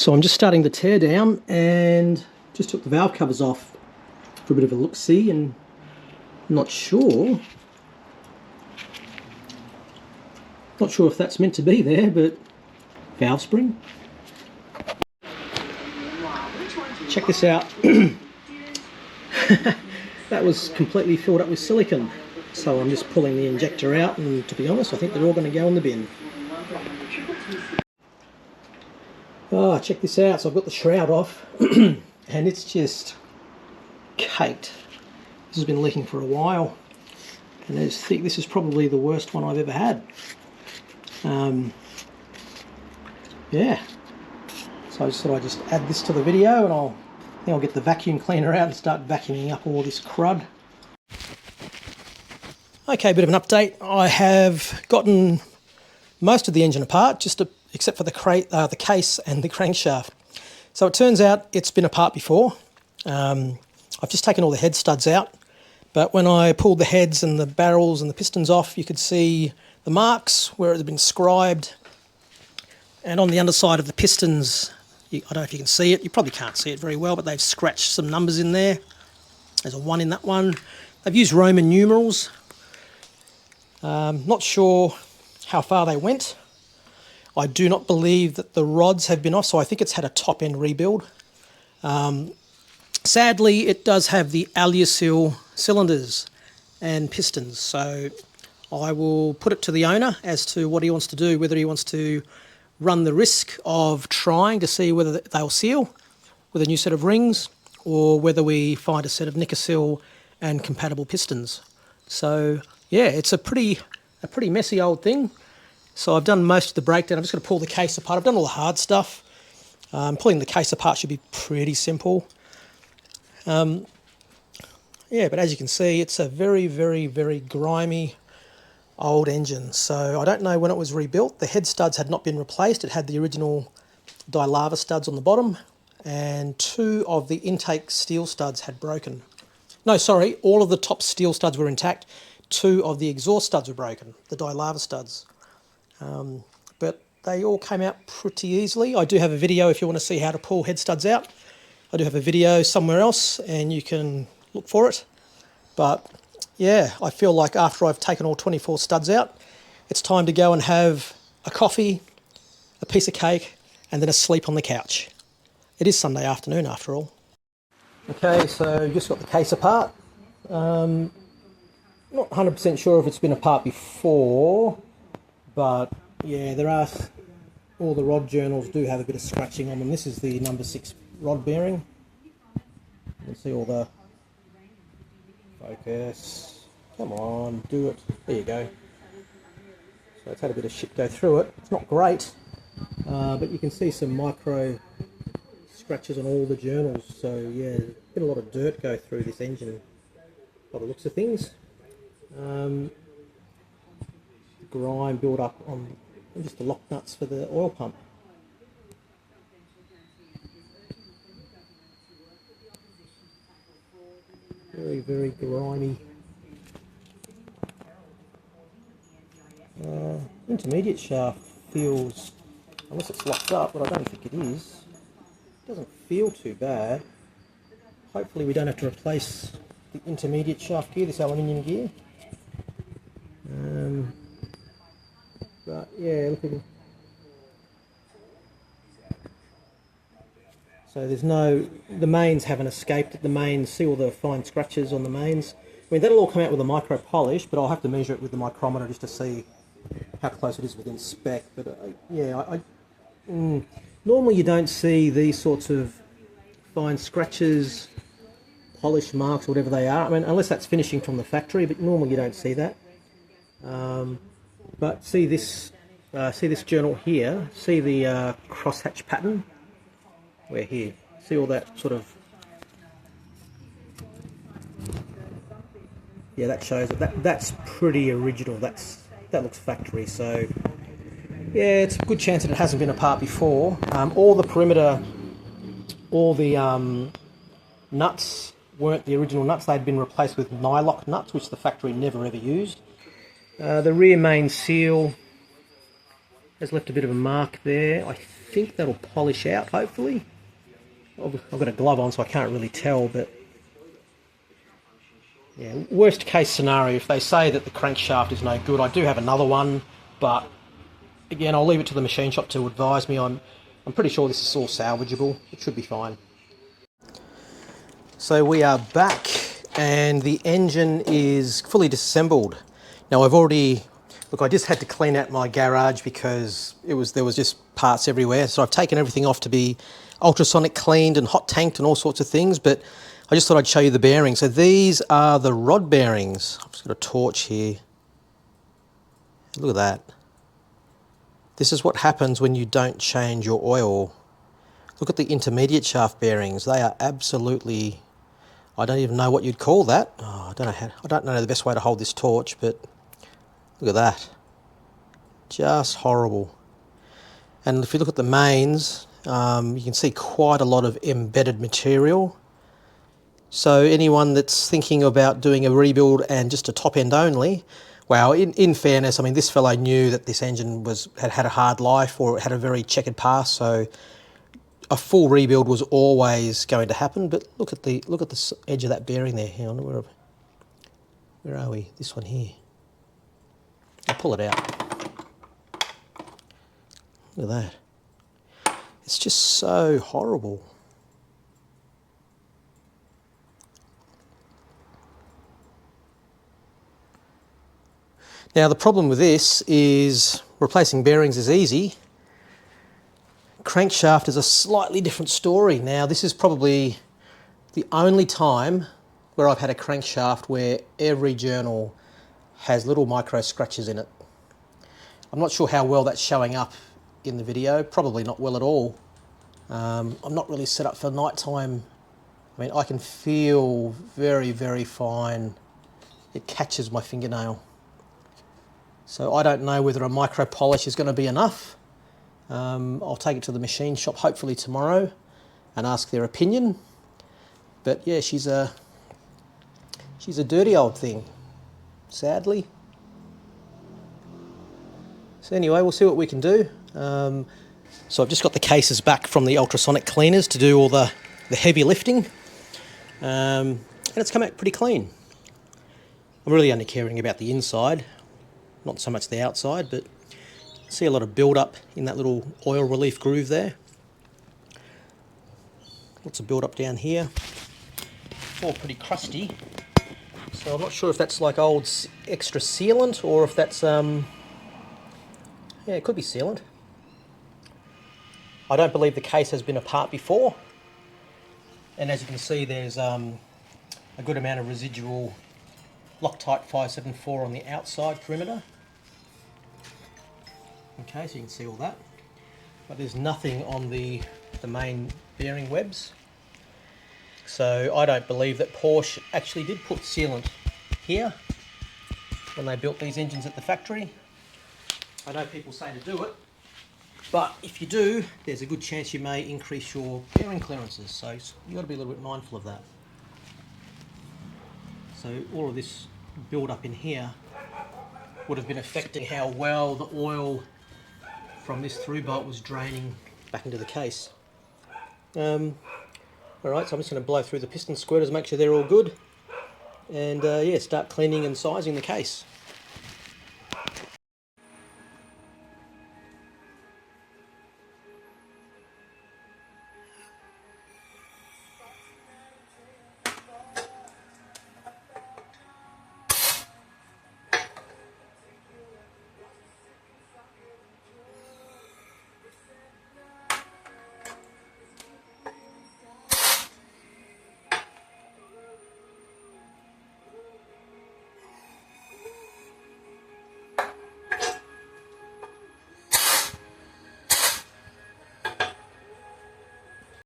So I'm just starting the tear down and just took the valve covers off for a bit of a look-see, and not sure if that's meant to be there, but valve spring. Check this out. That was completely filled up with silicone. So I'm just pulling the injector out, and to be honest, I think they're all going to go in the bin. Oh, check this out. So I've got the shroud off and it's just caked. This has been leaking for a while, and I think this is probably the worst one I've ever had. Yeah. So I just thought I'd just add this to the video, and I think I'll get the vacuum cleaner out and start vacuuming up all this crud. Okay, a bit of an update. I have gotten most of the engine apart, except for the case and the crankshaft. So it turns out it's been apart before. I've just taken all the head studs out, but when I pulled the heads and the barrels and the pistons off, you could see the marks where it had been scribed. And on the underside of the pistons, I don't know if you can see it, you probably can't see it very well, but they've scratched some numbers in there. There's a 1 in that one. They've used Roman numerals. Not sure how far they went. I do not believe that the rods have been off, so I think it's had a top-end rebuild. Sadly, it does have the Alusil cylinders and pistons, so I will put it to the owner as to what he wants to do, whether he wants to run the risk of trying to see whether they'll seal with a new set of rings, or whether we find a set of Nicosil and compatible pistons. So yeah, it's a pretty messy old thing. So I've done most of the breakdown. I'm just going to pull the case apart. I've done all the hard stuff. Pulling the case apart should be pretty simple. Yeah, but as you can see, it's a very, very, very grimy old engine. So I don't know when it was rebuilt. The head studs had not been replaced. It had the original Dilava studs on the bottom, and 2 of the intake steel studs had broken. No, sorry, all of the top steel studs were intact. 2 of the exhaust studs were broken, the Dilava studs. But they all came out pretty easily. I do have a video if you want to see how to pull head studs out. I do have a video somewhere else, and you can look for it. But yeah, I feel like after I've taken all 24 studs out, it's time to go and have a coffee, a piece of cake, and then a sleep on the couch. It is Sunday afternoon after all. Okay, so just got the case apart. Not 100% sure if it's been apart before, but yeah, there are, all the rod journals do have a bit of scratching on them. This is the number 6 rod bearing. You can see all the focus. Come on, do it. There you go. So it's had a bit of shit go through it. It's not great, but you can see some micro scratches on all the journals. So yeah, there's been a lot of dirt go through this engine by the looks of things. Grime built up on just the lock nuts for the oil pump. Very, very grimy. Intermediate shaft feels, unless it's locked up, but I don't think it is, it doesn't feel too bad. Hopefully we don't have to replace the intermediate shaft gear, this aluminium gear. But yeah, looking. So there's no, the mains haven't escaped. The mains, see all the fine scratches on the mains. I mean, that'll all come out with a micro polish, but I'll have to measure it with the micrometer just to see how close it is within spec. But yeah, normally you don't see these sorts of fine scratches, polish marks, whatever they are. I mean, unless that's finishing from the factory, but normally you don't see that. But see this journal here. See the crosshatch pattern. Where here, see all that sort of. Yeah, that shows it. That's pretty original. That looks factory. So yeah, it's a good chance that it hasn't been apart before. All the perimeter, all the nuts weren't the original nuts. They'd been replaced with nylock nuts, which the factory never ever used. The rear main seal has left a bit of a mark there. I think that'll polish out, hopefully. I've got a glove on, so I can't really tell, but yeah, worst case scenario, if they say that the crankshaft is no good, I do have another one, but again, I'll leave it to the machine shop to advise me. I'm pretty sure this is all salvageable. It should be fine. So we are back, and the engine is fully disassembled. Now I've already, look, I just had to clean out my garage because there was just parts everywhere. So I've taken everything off to be ultrasonic cleaned and hot tanked and all sorts of things, but I just thought I'd show you the bearings. So these are the rod bearings. I've just got a torch here. Look at that. This is what happens when you don't change your oil. Look at the intermediate shaft bearings. They are absolutely, I don't even know what you'd call that. Oh, I don't know the best way to hold this torch, but look at that. Just horrible. And if you look at the mains, you can see quite a lot of embedded material. So anyone that's thinking about doing a rebuild and just a top end only, well, in fairness, I mean, this fellow knew that this engine had a hard life, or it had a very checkered past, so a full rebuild was always going to happen. But look at the edge of that bearing there. Hang on, where are we? This one here. I'll pull it out. Look at that. It's just so horrible. Now the problem with this is replacing bearings is easy. Crankshaft is a slightly different story. Now this is probably the only time where I've had a crankshaft where every journal has little micro scratches in it. I'm not sure how well that's showing up in the video, probably not well at all. I'm not really set up for nighttime. I mean, I can feel very, very fine. It catches my fingernail. So I don't know whether a micro polish is going to be enough. I'll take it to the machine shop hopefully tomorrow and ask their opinion. But yeah, she's a dirty old thing, sadly. So anyway, we'll see what we can do. So I've just got the cases back from the ultrasonic cleaners to do all the heavy lifting. And it's come out pretty clean. I'm really only caring about the inside, not so much the outside, but see a lot of build up in that little oil relief groove there. Lots of build up down here. All pretty crusty. So I'm not sure if that's like old extra sealant or if that's, yeah, it could be sealant. I don't believe the case has been apart before. And as you can see, there's a good amount of residual Loctite 574 on the outside perimeter. Okay, so you can see all that. But there's nothing on the main bearing webs. So I don't believe that Porsche actually did put sealant here when they built these engines at the factory. I know people say to do it, but if you do, there's a good chance you may increase your bearing clearances. So you've got to be a little bit mindful of that. So all of this build up in here would have been affecting how well the oil from this through bolt was draining back into the case. Alright, so I'm just going to blow through the piston squirters, make sure they're all good, and yeah, start cleaning and sizing the case.